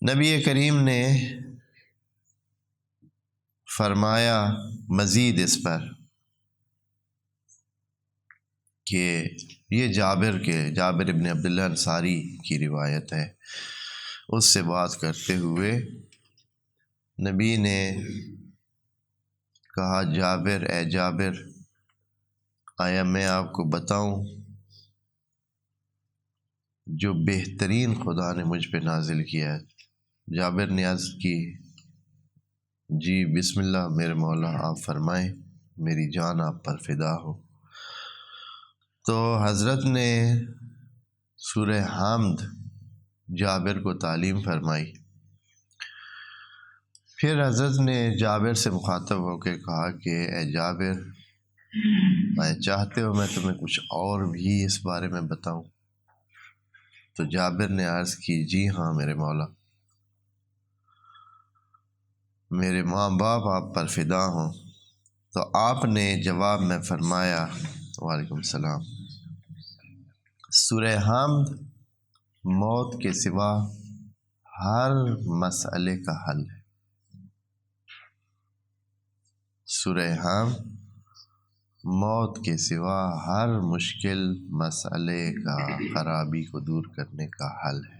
نبی کریم نے فرمایا مزید اس پر کہ یہ جابر ابن عبداللہ انصاری کی روایت ہے، اس سے بات کرتے ہوئے نبی نے کہا اے جابر آیا میں آپ کو بتاؤں جو بہترین خدا نے مجھ پہ نازل کیا ہے؟ جابر نے عرض کی جی بسم اللہ میرے مولا آپ فرمائیں، میری جان آپ پر فدا ہو۔ تو حضرت نے سورہ حمد جابر کو تعلیم فرمائی۔ پھر حضرت نے جابر سے مخاطب ہو کے کہا کہ اے جابر چاہتے ہو میں تمہیں کچھ اور بھی اس بارے میں بتاؤں؟ تو جابر نے عرض کی جی ہاں میرے مولا، میرے ماں باپ آپ پر فدا ہوں۔ تو آپ نے جواب میں فرمایا وعلیکم السلام، سورہ حمد موت کے سوا ہر مسئلے کا حل ہے۔ سورہ حمد موت کے سوا ہر مشکل مسئلے کا خرابی کو دور کرنے کا حل ہے۔